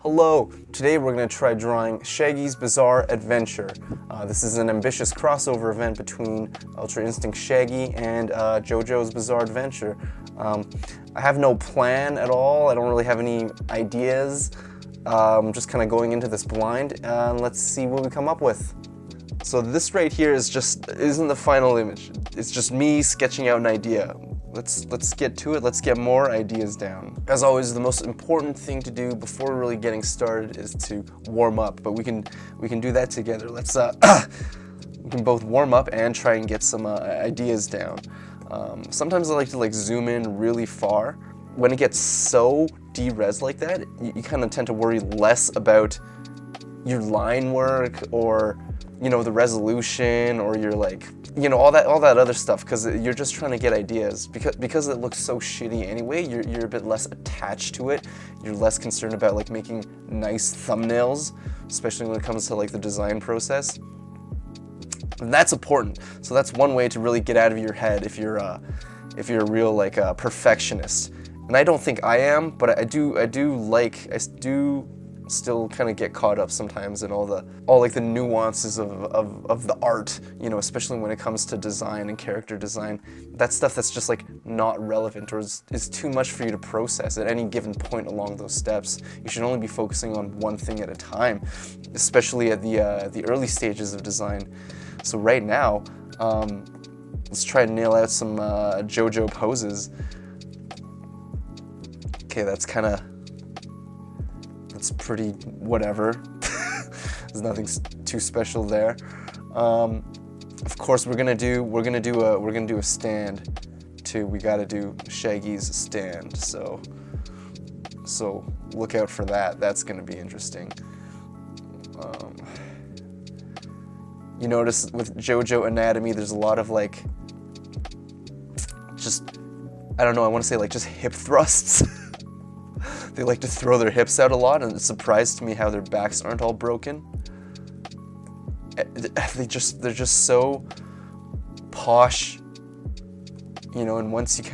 Hello! Today we're going to try drawing Shaggy's Bizarre Adventure. This is an ambitious crossover event between Ultra Instinct Shaggy and JOJO's Bizarre Adventure. I have no plan at all, I don't really have any ideas. I'm just kind of going into this blind, and let's see what we come up with. So this right here isn't the final image. It's just me sketching out an idea. Let's get to it. Let's get more ideas down. As always, the most important thing to do before really getting started is to warm up. But we can do that together. Let's we can both warm up and try and get some ideas down. Sometimes I like to zoom in really far. When it gets so de-res like that, you kind of tend to worry less about your line work or the resolution or your all that other stuff, because you're just trying to get ideas. Because it looks so shitty anyway, you're a bit less attached to it. You're less concerned about making nice thumbnails, especially when it comes to the design process. And that's important. So that's one way to really get out of your head if you're a real perfectionist. And I don't think I am, but I do still kind of get caught up sometimes in all the nuances of the art, especially when it comes to design and character design. That stuff that's just not relevant or is too much for you to process at any given point along those steps. You should only be focusing on one thing at a time, especially at the early stages of design. So right now, let's try to nail out some JOJO poses. Okay, that's pretty whatever. There's nothing too special there. Of course, we're gonna do a stand too. We got to do Shaggy's stand. So look out for that. That's gonna be interesting. You notice with JOJO anatomy, there's a lot of I don't know. I want to say just hip thrusts. They like to throw their hips out a lot, and it surprised me how their backs aren't all broken. They're just so posh, and once you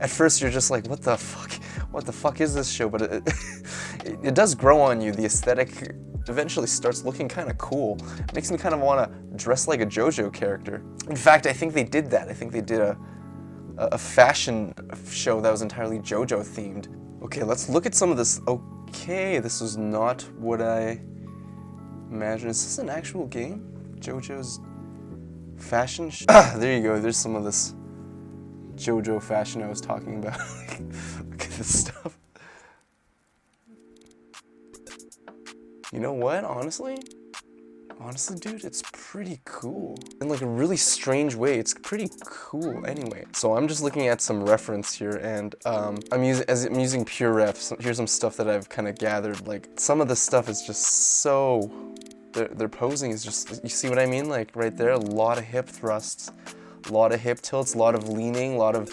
at first you're just like, what the fuck is this show? But it does grow on you. The aesthetic eventually starts looking kind of cool. It makes me kind of want to dress like a JOJO character. In fact, I think they did that. I think they did a fashion show that was entirely JOJO themed. Okay, let's look at some of this. Okay, this was not what I imagined. Is this an actual game? JOJO's fashion show? There you go. There's some of this JOJO fashion I was talking about. Look at this stuff. You know what? Honestly, dude, it's pretty cool. In a really strange way, it's pretty cool anyway. So I'm just looking at some reference here, and I'm using pure refs. Here's some stuff that I've kind of gathered. Some of the stuff is just so, their posing is just, you see what I mean? Right there, a lot of hip thrusts, a lot of hip tilts, a lot of leaning, a lot of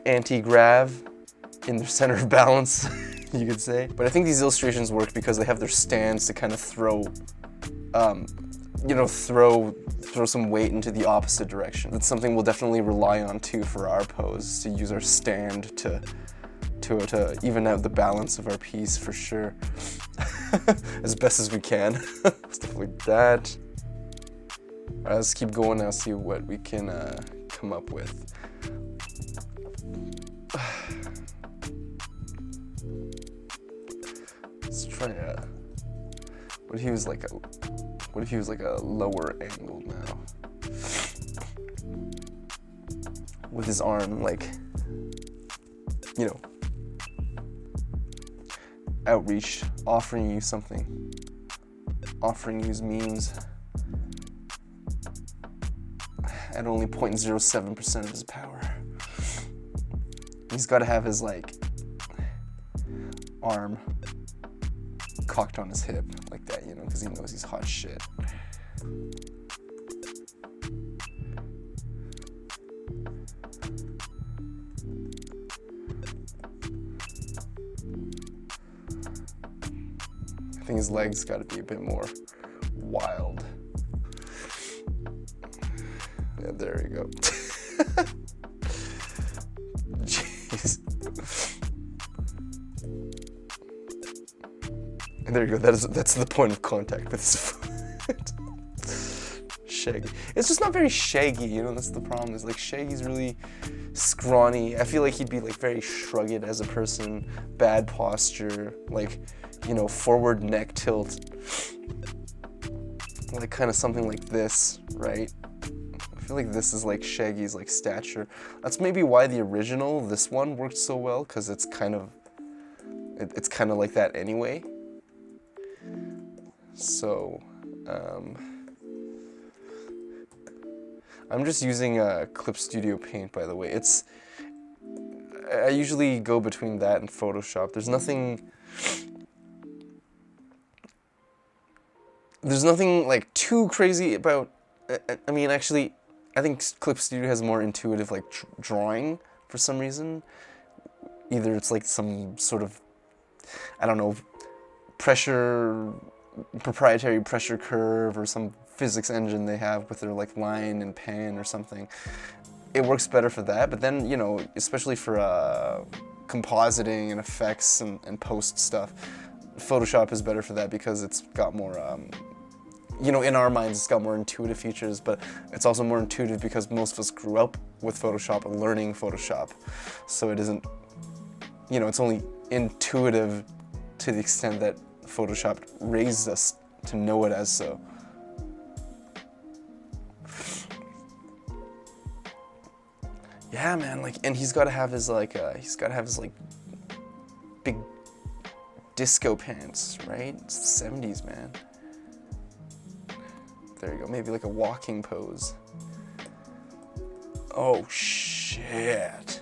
anti-grav in their center of balance. You could say. But I think these illustrations work because they have their stands to kind of throw some weight into the opposite direction. That's something we'll definitely rely on too for our pose, to use our stand to even out the balance of our piece for sure. As best as we can. Stuff like that. Alright, let's keep going now, see what we can come up with. Let's try what if he was a lower angle now? With his arm outreach, offering you something. Offering you memes at only 0.07% of his power. He's gotta have his arm cocked on his hip like that, because he knows he's hot shit. I think his legs gotta be a bit more wild. Yeah, there you go. Jeez. And there you go, that's the point of contact with his foot. Shaggy. It's just not very Shaggy, you know, that's the problem, is like Shaggy's really scrawny. I feel like he'd be like very shrugged as a person, bad posture, like, you know, forward neck tilt. Like kind of something like this, right? I feel like this is like Shaggy's like stature. That's maybe why the original, this one, worked so well, because it's kind of like that anyway. So, I'm just using Clip Studio Paint, by the way. I usually go between that and Photoshop. There's nothing like too crazy about, I mean, actually, I think Clip Studio has more intuitive like drawing for some reason. Either it's like some sort of, I don't know, proprietary pressure curve or some physics engine they have with their like line and pan or something. It works better for that, but then, you know, especially for compositing and effects and post stuff, Photoshop is better for that because it's got more, you know, in our minds it's got more intuitive features, but it's also more intuitive because most of us grew up with Photoshop and learning Photoshop. So it isn't, you know, it's only intuitive to the extent that Photoshop raised us to know it as so. Yeah, man, like, and he's got to have his like big disco pants, right? It's the 70s, man. There you go, maybe like a walking pose. Oh shit.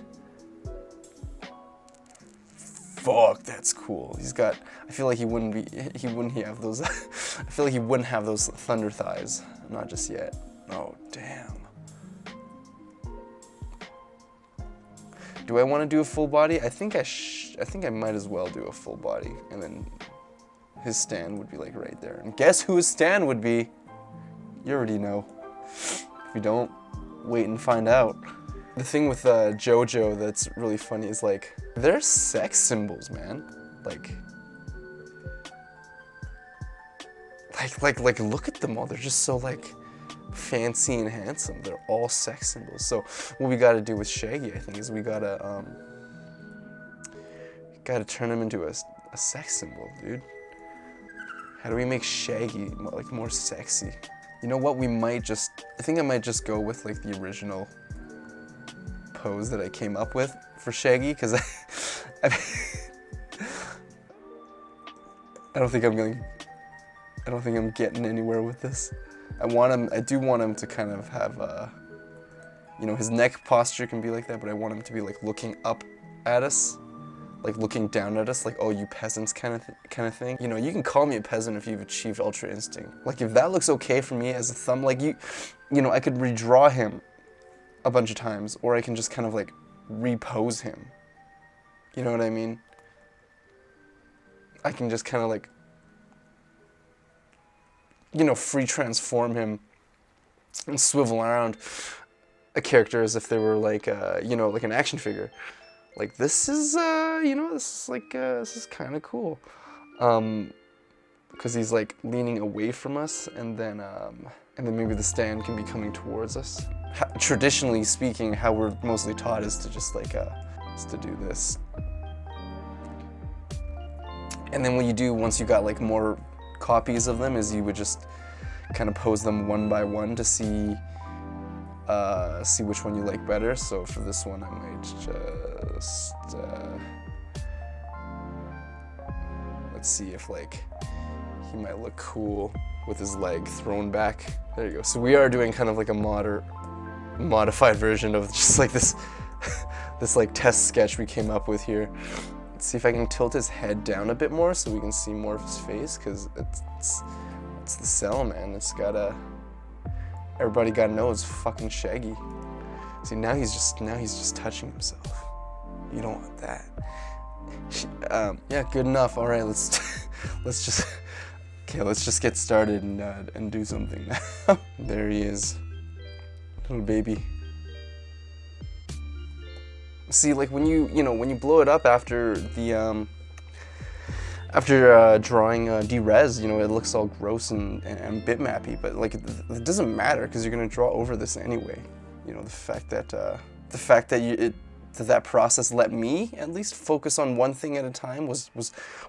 Fuck, that's cool. He's got, I feel like he wouldn't have those, I feel like he wouldn't have those thunder thighs. Not just yet. Oh, damn. Do I want to do a full body? I think I might as well do a full body, and then his stand would be like right there. And guess who his stand would be? You already know. If you don't, wait and find out. The thing with JOJO that's really funny is like, they're sex symbols, man. Like look at them all. They're just so like fancy and handsome. They're all sex symbols. So what we gotta do with Shaggy, I think, is we gotta turn him into a sex symbol, dude. How do we make Shaggy like more sexy? You know what? I think I might just go with like the original pose that I came up with for Shaggy, because I don't think I'm getting anywhere with this. I do want him to kind of have, you know, his neck posture can be like that, but I want him to be like looking up at us, like looking down at us, like, oh, you peasants kind of thing. You know, you can call me a peasant if you've achieved Ultra Instinct. Like, if that looks okay for me as a thumb, like you know, I could redraw him a bunch of times, or I can just kind of like repose him. You know what I mean? I can just kind of like, you know, free transform him and swivel around a character as if they were like, you know, like an action figure. Like, this is, you know, this is kind of cool. Because he's like leaning away from us, and then maybe the stand can be coming towards us. Traditionally speaking, how we're mostly taught is to just like, is to do this. And then what you do once you got like more copies of them is you would just kind of pose them one by one to see which one you like better. So for this one, I might just let's see if like he might look cool with his leg thrown back. There you go. So we are doing kind of like a modified version of just like this this like test sketch we came up with here. Let's see if I can tilt his head down a bit more so we can see more of his face, because it's the cell, man. It's gotta, everybody gotta know it's fucking Shaggy. See, now he's just touching himself. You don't want that. Yeah, good enough. All right, let's just get started and do something now. There he is, little baby. See, like when you blow it up after After drawing D-Res, you know, it looks all gross and bitmappy, but like it doesn't matter because you're gonna draw over this anyway. You know, the fact that that process let me at least focus on one thing at a time was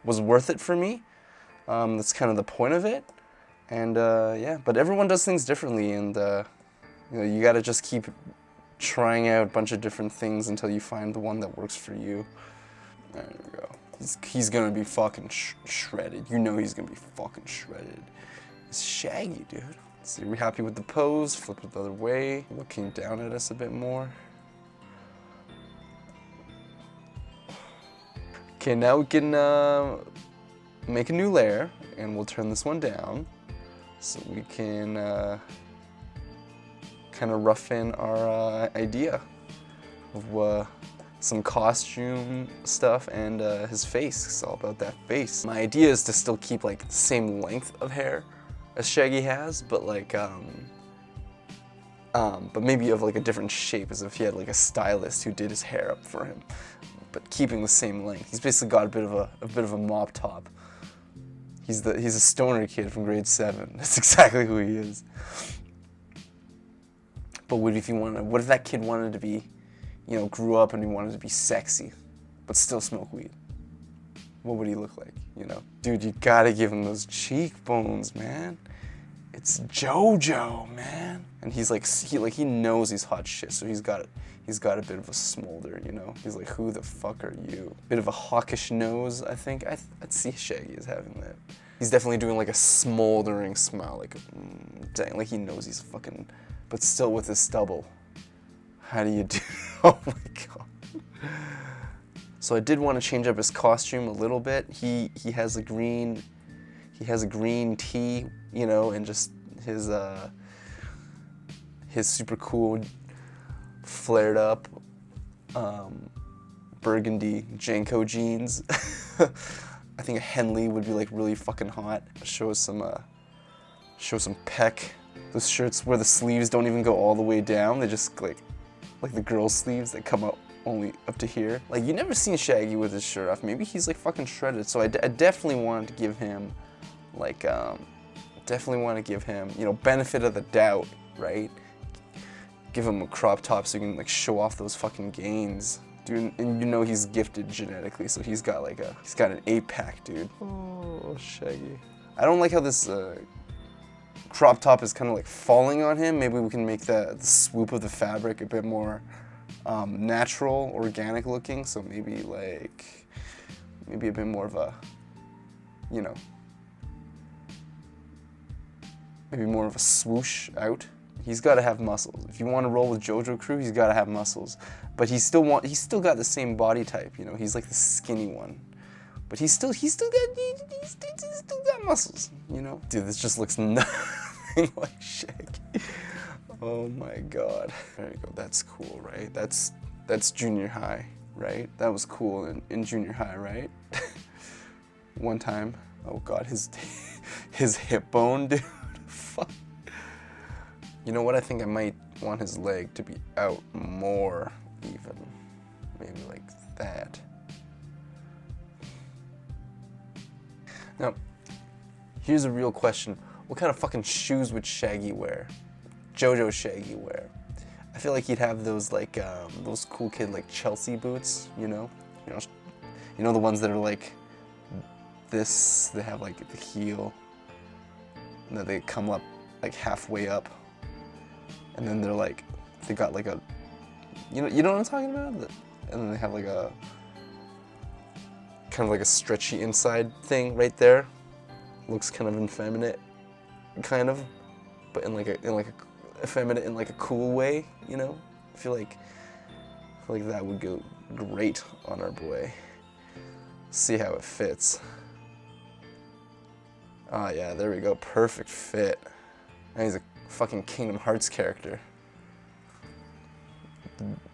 worth it for me. That's kind of the point of it. And yeah, but everyone does things differently, and you know, you gotta just keep trying out a bunch of different things until you find the one that works for you. There we go. He's gonna be fucking shredded. You know he's gonna be fucking shredded. It's Shaggy, dude. Let's see, are we happy with the pose? Flip it the other way. Looking down at us a bit more. Okay, now we can make a new layer, and we'll turn this one down so we can kind of rough in our idea of some costume stuff and his face. It's all about that face. My idea is to still keep like the same length of hair as Shaggy has, but like but maybe of like a different shape, as if he had like a stylist who did his hair up for him, but keeping the same length. He's basically got a bit of a mop top. He's a stoner kid from grade 7. That's exactly who he is. But what if that kid wanted to be, you know, grew up and he wanted to be sexy, but still smoke weed? What would he look like, you know? Dude, you gotta give him those cheekbones, man. It's JOJO, man. And he's like, he knows he's hot shit, so he's got a bit of a smolder, you know? He's like, who the fuck are you? Bit of a hawkish nose, I think. I'd see Shaggy as having that. He's definitely doing like a smoldering smile, like, dang, like he knows he's fucking, but still with his stubble. How do you do? Oh my god. So I did want to change up his costume a little bit. He has a green tee, you know, and just his super cool flared up burgundy Janko jeans. I think a Henley would be like really fucking hot. Show some pec. Those shirts where the sleeves don't even go all the way down. They just like the girl sleeves that come up only up to here. Like, you never seen Shaggy with his shirt off. Maybe he's like fucking shredded. So I definitely wanted to give him like you know, benefit of the doubt, right? Give him a crop top so he can like show off those fucking gains. Dude, and you know he's gifted genetically, so he's got an 8-pack, dude. Oh, Shaggy. I don't like how this crop top is kind of like falling on him. Maybe we can make the swoop of the fabric a bit more natural, organic looking. So maybe a bit more of a, you know, maybe more of a swoosh out. He's got to have muscles. If you want to roll with JOJO crew, he's got to have muscles. But he's still got the same body type, you know. He's like the skinny one, but he's still got muscles, you know. Dude, this just looks nothing like Shaggy. Oh my god. There you go. That's cool, right? That's junior high, right? That was cool in junior high, right? One time, oh god, his hip bone, dude. Fuck. You know what? I think I might want his leg to be out more, even. Maybe like that. Now, here's a real question. What kind of fucking shoes would Shaggy wear? JOJO Shaggy wear? I feel like he'd have those like, those cool kid like Chelsea boots, you know? You know the ones that are like this, they have like the heel, and then they come up like halfway up. And then they're like, they got like a, you know what I'm talking about? And then they have like a, kind of like a stretchy inside thing right there. Looks kind of effeminate, kind of, but in like a effeminate in like a cool way, you know? I feel like that would go great on our boy. See how it fits. Ah, yeah, there we go, perfect fit. And he's a fucking Kingdom Hearts character.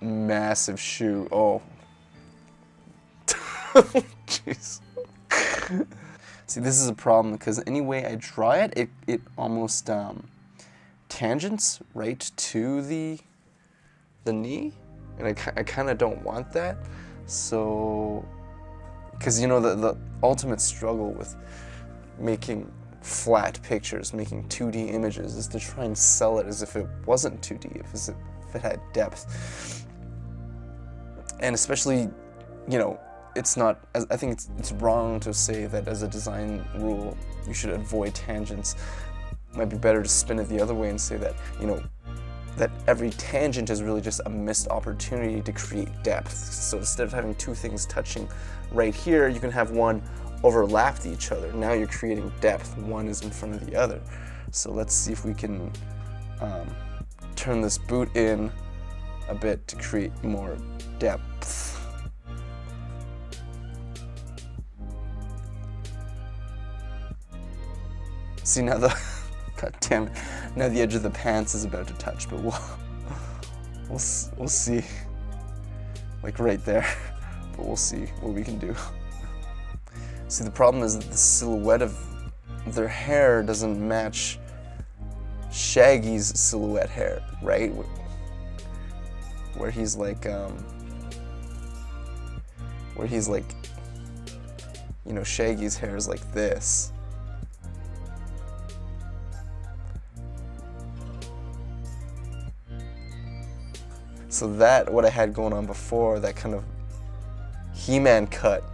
Massive shoe. Oh. Jeez. See, this is a problem because any way I draw it, it almost tangents right to the knee, and I kind of don't want that. So Because you know the ultimate struggle with making flat pictures, making 2D images, is to try and sell it as if it wasn't 2D, if it had depth. And especially, you know, it's not, I think it's wrong to say that as a design rule you should avoid tangents. It might be better to spin it the other way and say that, you know, that every tangent is really just a missed opportunity to create depth. So instead of having two things touching right here, you can have one overlap each other. Now you're creating depth. One is in front of the other. So let's see if we can turn this boot in a bit to create more depth. See, now the god damn it, now the edge of the pants is about to touch, but we'll see, like right there, but we'll see what we can do. See, the problem is that the silhouette of their hair doesn't match Shaggy's silhouette hair, right? Where he's like, you know, Shaggy's hair is like this. So that, what I had going on before, that kind of He-Man cut,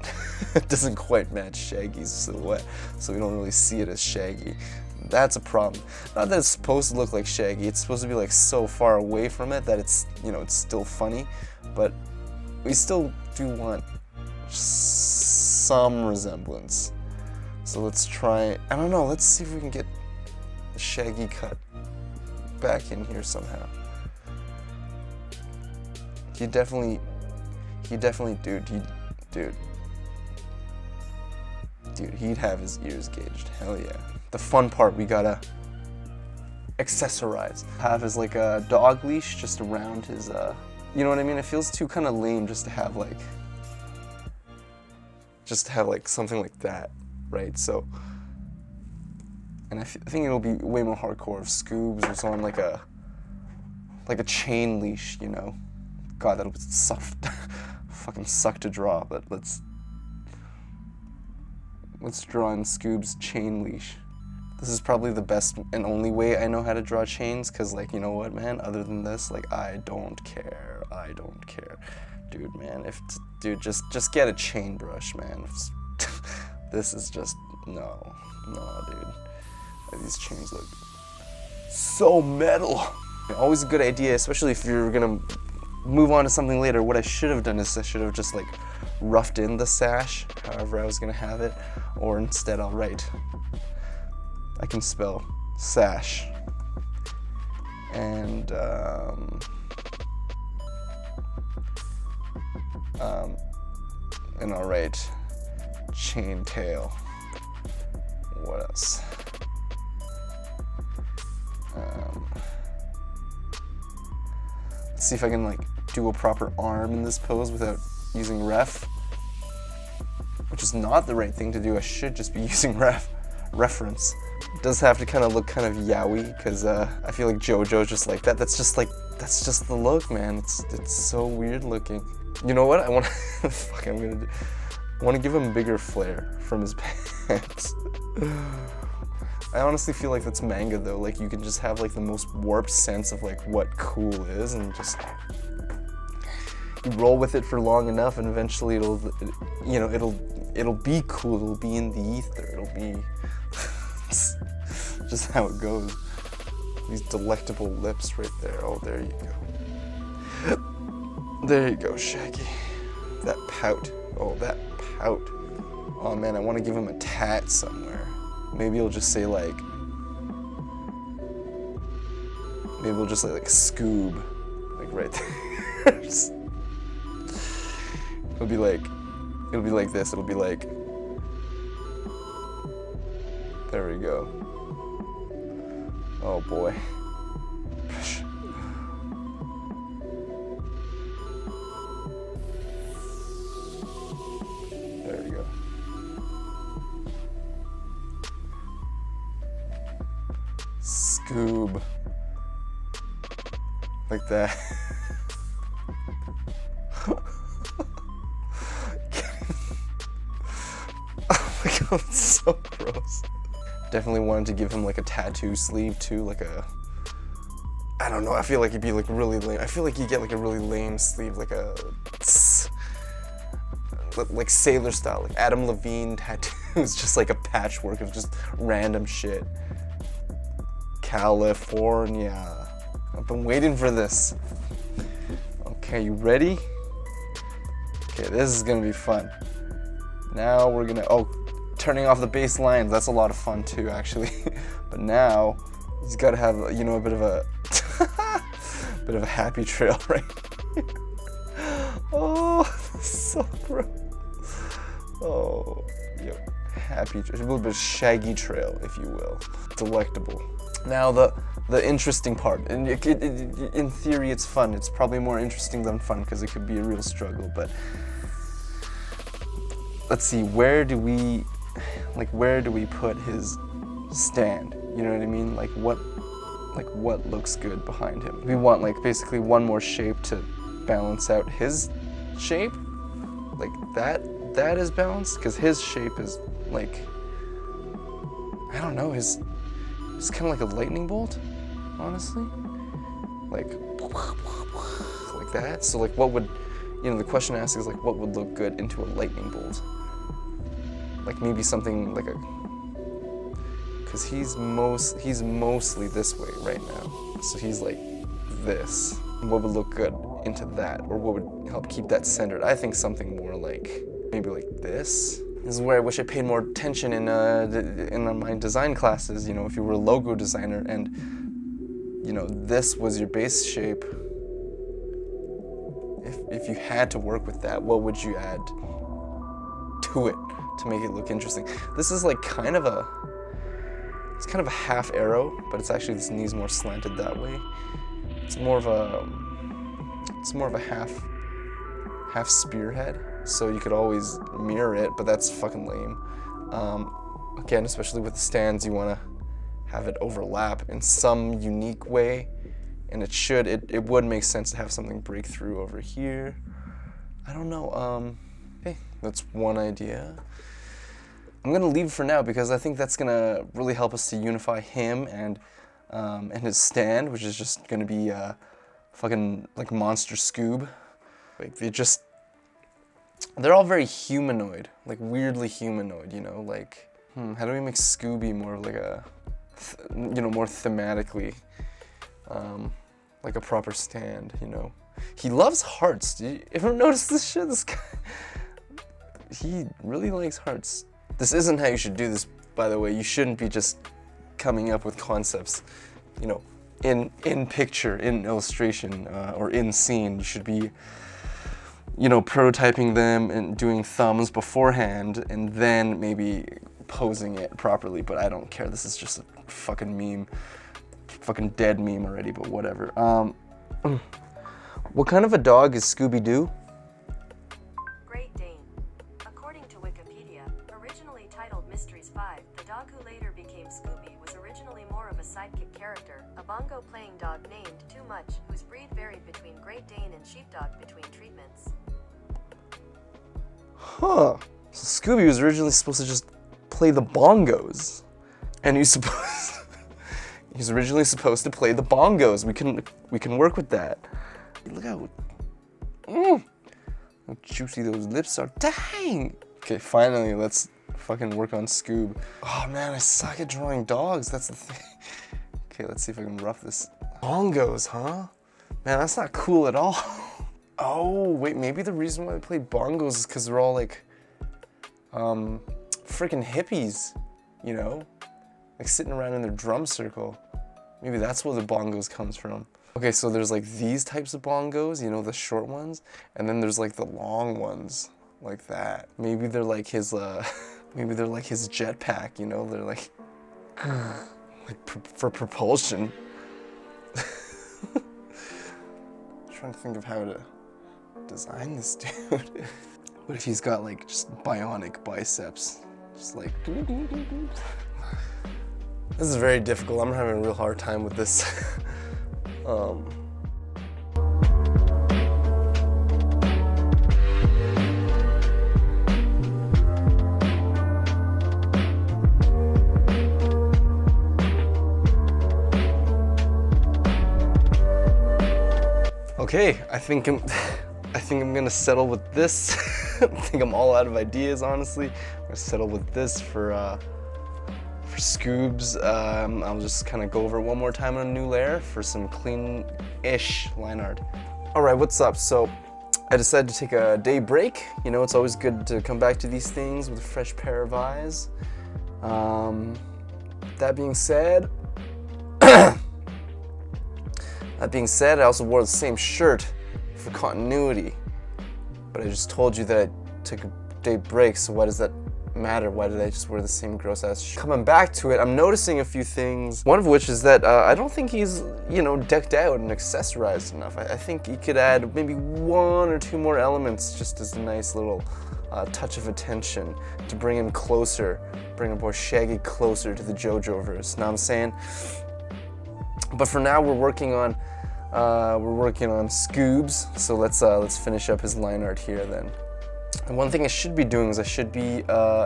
doesn't quite match Shaggy's silhouette, so we don't really see it as Shaggy. That's a problem. Not that it's supposed to look like Shaggy, it's supposed to be like so far away from it that it's, you know, it's still funny, but we still do want some resemblance. So let's try, I don't know, let's see if we can get the Shaggy cut back in here somehow. He definitely, dude, he'd have his ears gauged, hell yeah. The fun part, we gotta accessorize. Have his like a dog leash just around his, you know what I mean? It feels too kind of lame just to have like something like that, right? So, and I think it'll be way more hardcore if Scoobs was on like a chain leash, you know? God, that'll fucking suck to draw, but let's draw in Scoob's chain leash. This is probably the best and only way I know how to draw chains, cause like, you know what, man, other than this, like, I don't care. Dude, man, dude, just get a chain brush, man. This is just, no, dude. These chains look so metal. Always a good idea, especially if you're gonna move on to something later. What I should have done is I should have just like roughed in the sash, however I was gonna have it, or instead I'll write, I can spell sash, and I'll write chain tail. What else? Let's see if I can like do a proper arm in this pose without using ref, which is not the right thing to do. I should just be using reference. It does have to kind of look kind of yaoi, because I feel like JoJo's just like that. That's just the look, man. It's so weird looking. You know what? I want to give him bigger flair from his pants. I honestly feel like that's manga though. Like you can just have like the most warped sense of like what cool is, and just you roll with it for long enough, and eventually it'll be cool. It'll be in the ether. It'll be just how it goes. These delectable lips right there. Oh, there you go. There you go, Shaggy. That pout. Oh, that pout. Oh man, I want to give him a tat somewhere. Maybe he'll just say like, maybe we'll just say like Scoob, like right there. It'll be like this. It'll be like, there we go. Oh boy. There we go. Scoob. Like that. It's so gross. Definitely wanted to give him like a tattoo sleeve too, like a, I don't know, I feel like it'd be like really lame. I feel like you get like a really lame sleeve, like a, like sailor style, like Adam Levine tattoos, just like a patchwork of just random shit. California. I've been waiting for this. Okay, you ready? Okay, this is gonna be fun. Now we're gonna, oh, turning off the bass lines, that's a lot of fun too, actually. But now, he's gotta have, you know, a bit of a, bit of a happy trail right here. Oh, this is so gross. Oh, yo, happy, a little bit of shaggy trail, if you will. Delectable. Now the interesting part, and in theory it's fun. It's probably more interesting than fun because it could be a real struggle, but let's see, where do we put his stand? You know what I mean? Like what looks good behind him? We want like basically one more shape to balance out his shape. Like that is balanced, because his shape is like, I don't know, it's kind of like a lightning bolt, honestly. Like that. So like what would, you know, the question asked is like what would look good into a lightning bolt? Like maybe something like a, because he's mostly this way right now. So he's like this. What would look good into that, or what would help keep that centered? I think something more like, maybe like this. This is where I wish I paid more attention in my design classes, you know, if you were a logo designer and, you know, this was your base shape. If you had to work with that, what would you add to it to make it look interesting? This is like kind of a, it's kind of a half arrow, but it's actually, this knee's more slanted that way. It's more of a half spearhead. So you could always mirror it, but that's fucking lame. Again, especially with the stands, you want to have it overlap in some unique way, and it would make sense to have something break through over here. I don't know, hey, that's one idea. I'm gonna leave for now because I think that's gonna really help us to unify him and his stand, which is just gonna be fucking like Monster Scoob. Like they're all very humanoid, like weirdly humanoid, you know, like, how do we make Scooby more like a, you know, more thematically, like a proper stand, you know? He loves hearts. Do you ever notice this shit? This guy, he really likes hearts. This isn't how you should do this, by the way. You shouldn't be just coming up with concepts, you know, in picture, in illustration, or in scene. You should be, you know, prototyping them and doing thumbs beforehand, and then maybe posing it properly, but I don't care. This is just a fucking meme. Fucking dead meme already, but whatever. What kind of a dog is Scooby-Doo? Great Dane. According to Wikipedia, originally titled Mysteries 5, the dog who later became Scooby was originally more of a sidekick character, a bongo-playing dog named Too Much, whose breed varied between Great Dane and Sheepdog between treatments. Huh. So Scooby was originally supposed to just play the bongos. And he's originally supposed to play the bongos. We can work with that. Look how juicy those lips are. Dang! Okay, finally, let's fucking work on Scoob. Oh man, I suck at drawing dogs. That's the thing. Okay, let's see if I can rough this. Bongos, huh? Man, that's not cool at all. Oh, wait, maybe the reason why they play bongos is because they're all like, freaking hippies, you know? Like sitting around in their drum circle. Maybe that's where the bongos comes from. Okay, so there's like these types of bongos, you know, the short ones, and then there's like the long ones, like that. Maybe they're like his, maybe they're like his jetpack, you know? They're like, for propulsion. Trying to think of how to design this dude. What if he's got like just bionic biceps? Just like, this is very difficult. I'm having a real hard time with this. Okay, I think I'm gonna settle with this. I think I'm all out of ideas, honestly. I'm gonna settle with this for Scoobs. I'll just kind of go over it one more time on a new layer for some clean-ish line art. All right, what's up? So I decided to take a day break. You know, it's always good to come back to these things with a fresh pair of eyes. That being said, I also wore the same shirt for continuity. But I just told you that I took a day break, so why does that matter? Why did I just wear the same gross ass shirt? Coming back to it, I'm noticing a few things. One of which is that I don't think he's, you know, decked out and accessorized enough. I think he could add maybe 1 or 2 more elements just as a nice little touch of attention to bring him closer, bring our boy Shaggy closer to the JOJO verse. Know what I'm saying? But for now, we're working on Scoobs. So let's finish up his line art here then. And one thing I should be doing is I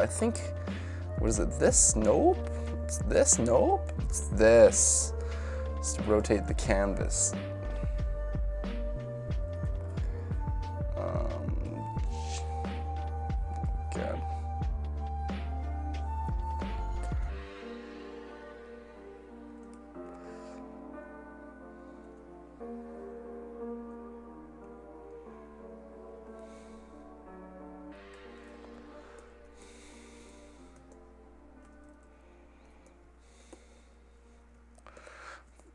think, what is it, this? Nope. It's this? Nope. It's this. Just to rotate the canvas. God.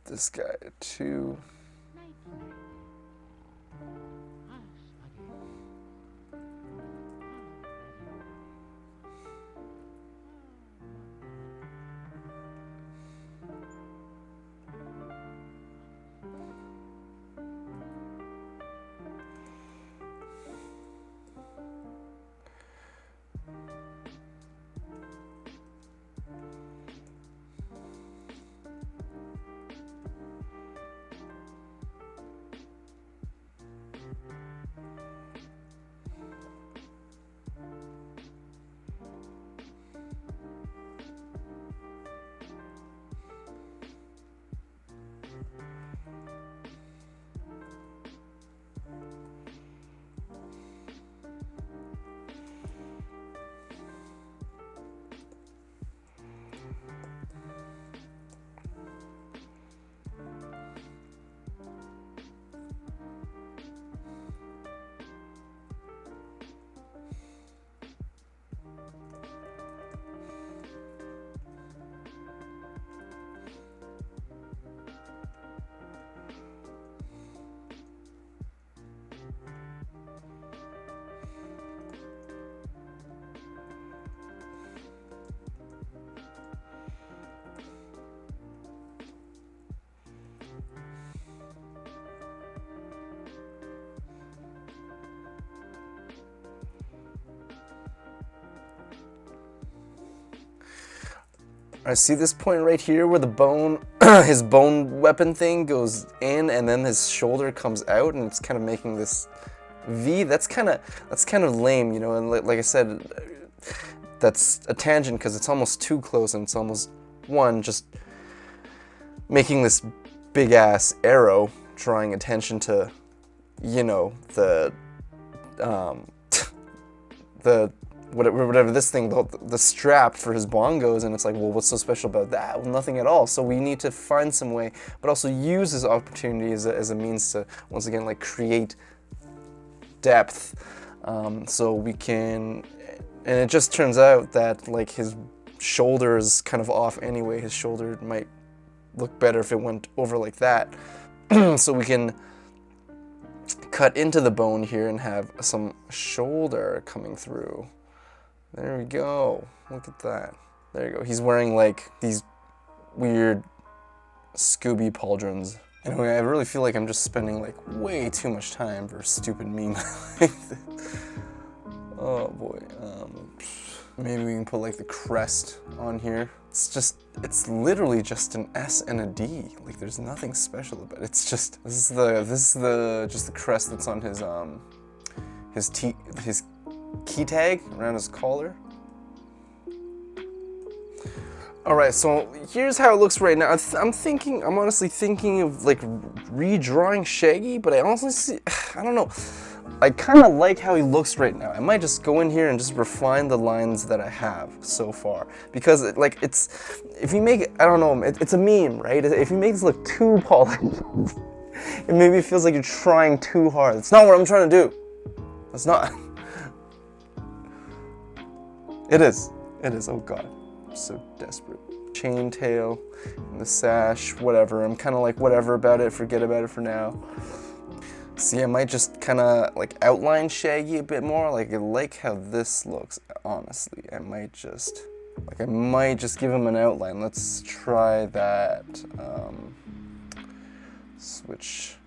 This guy too. I see this point right here where the bone, his bone weapon thing goes in and then his shoulder comes out and it's kind of making this V. That's kind of lame, you know, and like I said, that's a tangent because it's almost too close and it's almost just making this big ass arrow drawing attention to, you know, the whatever this thing, the strap for his bongos, and it's like, well, what's so special about that? Well, nothing at all. So we need to find some way, but also use this opportunity as a means to, once again, like create depth. So we can, and it just turns out that like his shoulder is kind of off anyway. His shoulder might look better if it went over like that. So we can cut into the bone here and have some shoulder coming through. There we go. Look at that. There you go. He's wearing like these weird Scooby pauldrons. Anyway, I really feel like I'm just spending like way too much time for a stupid meme. Oh boy. Maybe we can put like the crest on here. It's literally just an S and a D. Like there's nothing special about it. It's just, this is the crest that's on his key tag around his collar. Alright, so here's how it looks right now. I'm honestly thinking of like redrawing Shaggy, but I honestly I don't know. I kind of like how he looks right now. I might just go in here and just refine the lines that I have so far. Because if you make it, I don't know, it's a meme, right? If you make this look too polished, it maybe feels like you're trying too hard. It's not what I'm trying to do. It's not. It is, oh God. I'm so desperate. Chain tail, and the sash, whatever. I'm kind of like whatever about it, forget about it for now. See, I might just kind of like outline Shaggy a bit more. Like I like how this looks, honestly. I might just give him an outline. Let's try that. Switch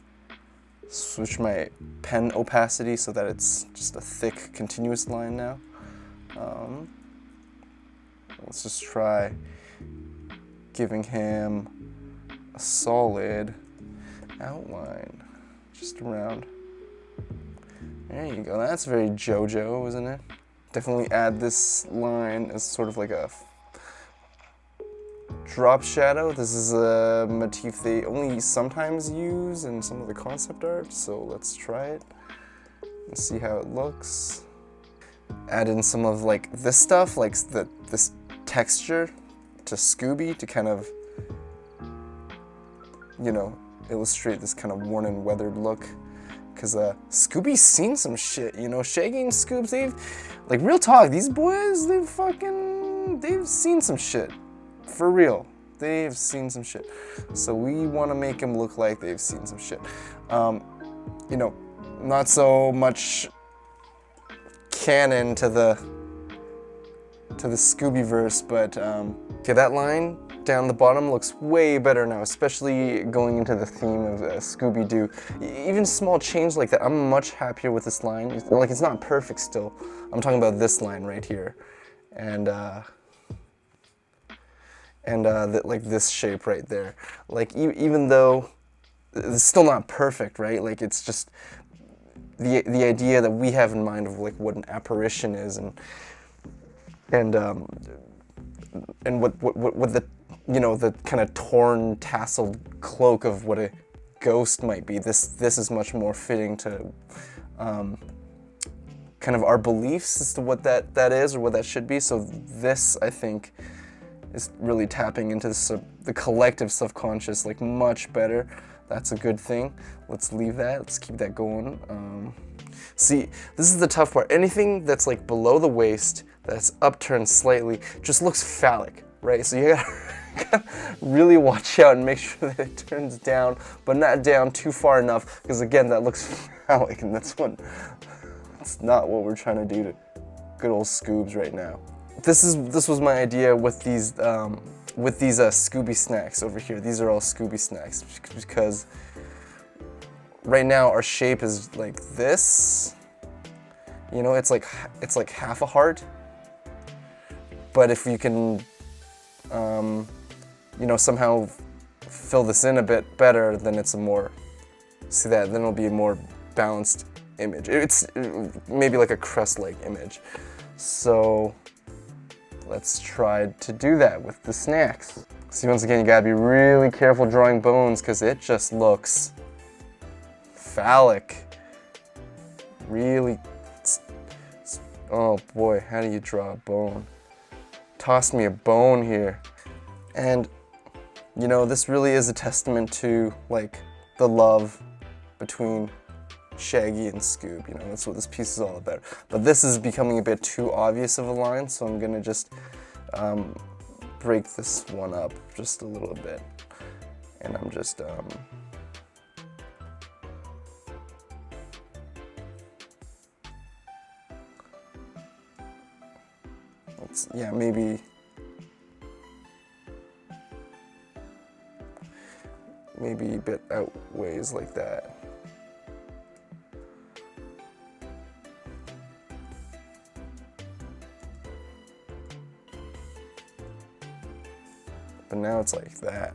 my pen opacity so that it's just a thick, continuous line now. Let's just try giving him a solid outline just around. There you go. That's very JOJO, isn't it? Definitely add this line as sort of like a drop shadow. This is a motif they only sometimes use in some of the concept art, so let's try it and see how it looks. Add in some of like this stuff, like this texture to Scooby to kind of, you know, illustrate this kind of worn and weathered look. Because Scooby's seen some shit, you know, Shaggy and Scoobs, they've, like, real talk, these boys, they've seen some shit. For real. They've seen some shit. So we want to make them look like they've seen some shit. You know, not so much canon to the Scoobyverse, but okay, that line down the bottom looks way better now, especially going into the theme of Scooby-Doo. Even small change like that, I'm much happier with this line. Like, it's not perfect still. I'm talking about this line right here, and like this shape right there. Like even though it's still not perfect, right? Like it's just the idea that we have in mind of like what an apparition is, and what the, you know, the kind of torn tasseled cloak of what a ghost might be. This is much more fitting to kind of our beliefs as to what that is or what that should be. So this, I think, is really tapping into the collective subconscious like much better. That's a good thing. Let's leave that. Let's keep that going. See, this is the tough part. Anything that's like below the waist, that's upturned slightly, just looks phallic, right? So you gotta really watch out and make sure that it turns down, but not down too far enough, because again, that looks phallic, and that's not what we're trying to do to good old Scoobs right now. This was my idea with these Scooby snacks over here. These are all Scooby snacks because right now our shape is like this. You know, it's like half a heart. But if you can, you know, somehow fill this in a bit better, then it's a more, see that, then it'll be a more balanced image. It's maybe like a crest-like image. So let's try to do that with the snacks. See, once again, you gotta be really careful drawing bones because it just looks phallic. Really, oh boy, how do you draw a bone? Toss me a bone here. And, you know, this really is a testament to, like, the love between Shaggy and Scoob. You know, that's what this piece is all about. But this is becoming a bit too obvious of a line, so I'm gonna just break this one up just a little bit. And I'm just, yeah, maybe a bit outways like that. But now it's like that.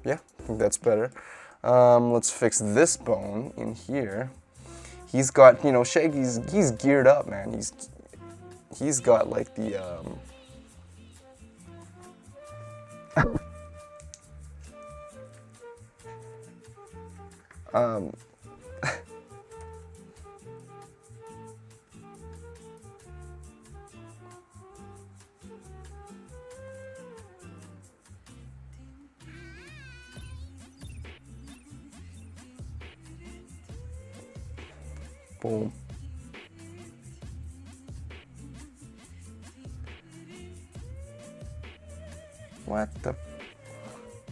Yeah, I think that's better. Let's fix this bone in here. He's got, you know, Shaggy's, he's geared up, man. He's got like the, boom.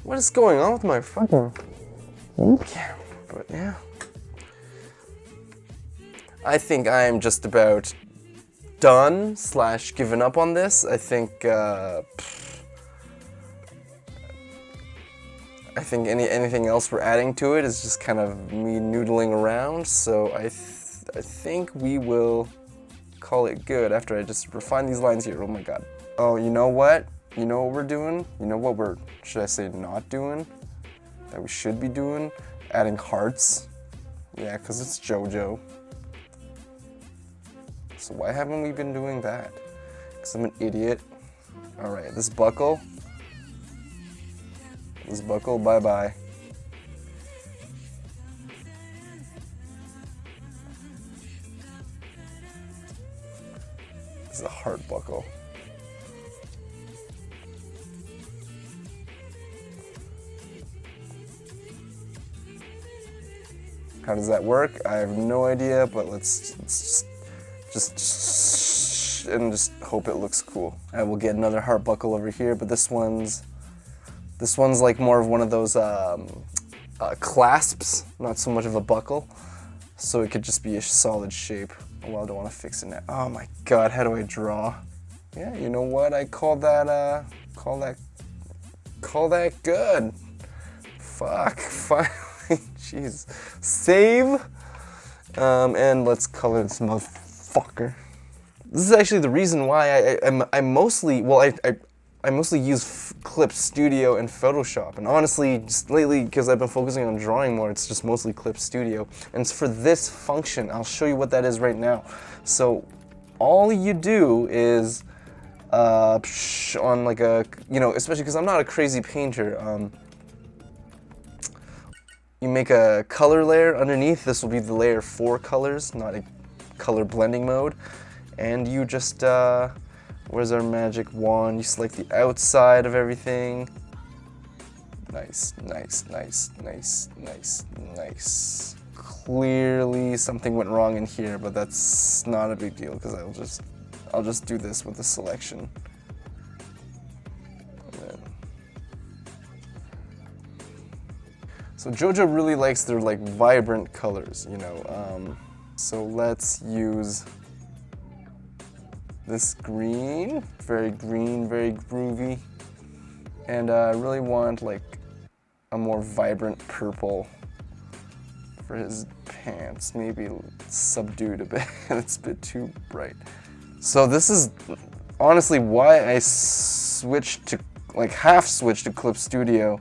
What is going on with my fucking camera? But yeah. I think I am just about done / given up on this. I think anything else we're adding to it is just kind of me noodling around. So I think we will call it good after I just refine these lines here. Oh my god. Oh, you know what? You know what we're doing? You know what we're, should I say, not doing? That we should be doing? Adding hearts. Yeah, because it's JOJO. So why haven't we been doing that? Because I'm an idiot. Alright, this buckle. This buckle, bye-bye. This is a heart buckle. How does that work? I have no idea, but let's just hope it looks cool. I will get another heart buckle over here, but this one's like more of one of those clasps, not so much of a buckle, so it could just be a solid shape. Oh, well, I don't want to fix it now. Oh my god, how do I draw? Yeah, you know what? I call that good. Fuck, finally. Jeez. Save. And let's color this motherfucker. This is actually the reason why I mostly use Clip Studio and Photoshop. And honestly, just lately, because I've been focusing on drawing more, it's just mostly Clip Studio. And it's for this function. I'll show you what that is right now. So all you do is on like a, you know, especially because I'm not a crazy painter, you make a color layer underneath. This will be the layer for colors, not a color blending mode. And you just, where's our magic wand? You select the outside of everything. Nice, nice, nice, nice, nice, nice. Clearly something went wrong in here, but that's not a big deal because I'll just do this with the selection. So JOJO really likes their like vibrant colors, you know. So let's use this green, very groovy. And I really want like a more vibrant purple for his pants, maybe subdued a bit. It's a bit too bright. So this is honestly why I switched to, like half switched to Clip Studio.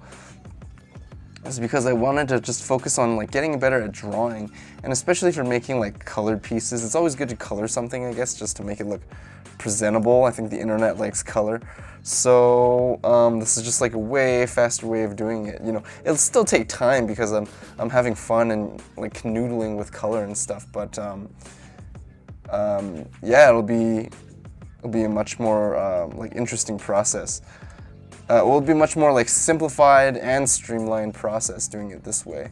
Is because I wanted to just focus on like getting better at drawing, and especially for making like colored pieces. It's always good to color something, I guess, just to make it look presentable. I think the internet likes color. So this is just like a way faster way of doing it. You know, it'll still take time because I'm having fun and like canoodling with color and stuff. But yeah, it'll be a much more like interesting process. It will be much more like simplified and streamlined process doing it this way.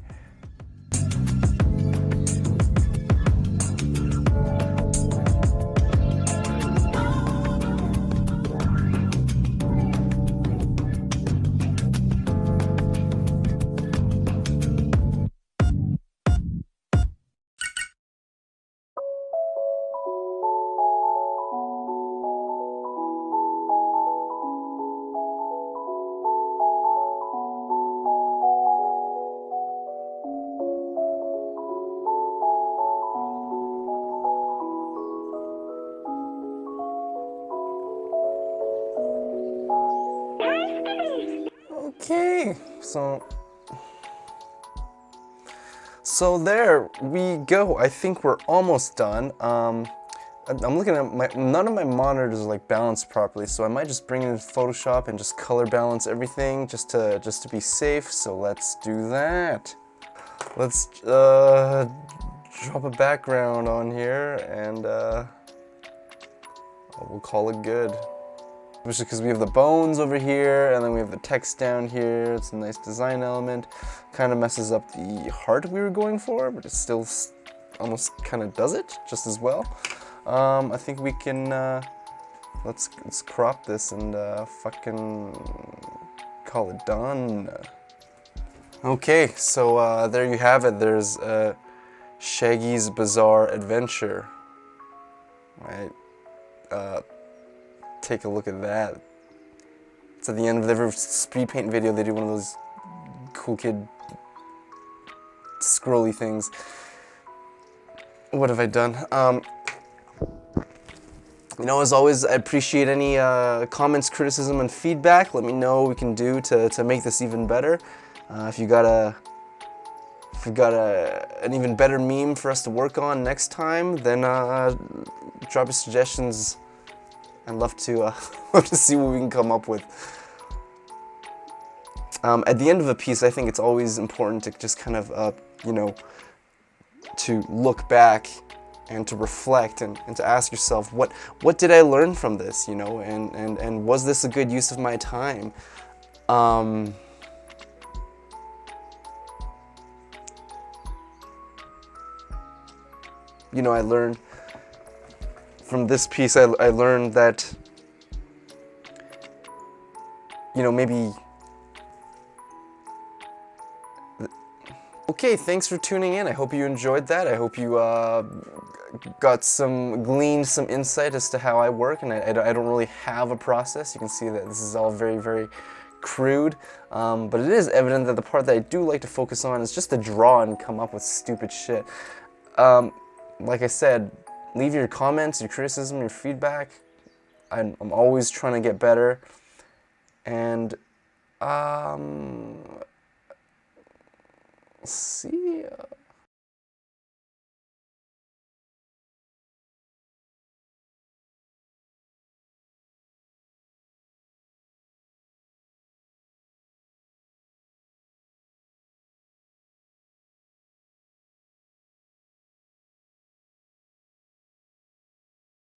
Okay, so So there we go. I think we're almost done. I'm looking at none of my monitors are like balanced properly, so I might just bring it in Photoshop and just color balance everything just to be safe. So let's do that. Let's drop a background on here and we'll call it good. Especially because we have the bones over here and then we have the text down here. It's a nice design element. Kind of messes up the heart we were going for, but it still almost kind of does it just as well. I think we can, let's crop this and fucking call it done. Okay, so there you have it. There's Shaggy's Bizarre Adventure. Right. Take a look at that. It's at the end of every speed paint video. They do one of those cool kid scrolly things. What have I done? You know, as always, I appreciate any comments, criticism, and feedback. Let me know what we can do to make this even better. If you got an even better meme for us to work on next time, then drop your suggestions. I'd love to see what we can come up with. At the end of a piece, I think it's always important to just kind of, you know, to look back and to reflect and to ask yourself, what did I learn from this, you know, and was this a good use of my time? You know, I learned from this piece, I learned that, you know, maybe... Okay, thanks for tuning in. I hope you enjoyed that. I hope you gleaned some insight as to how I work, and I don't really have a process. You can see that this is all very, very crude, but it is evident that the part that I do like to focus on is just to draw and come up with stupid shit. Like I said, leave your comments, your criticism, your feedback. I'm always trying to get better. And, see ya.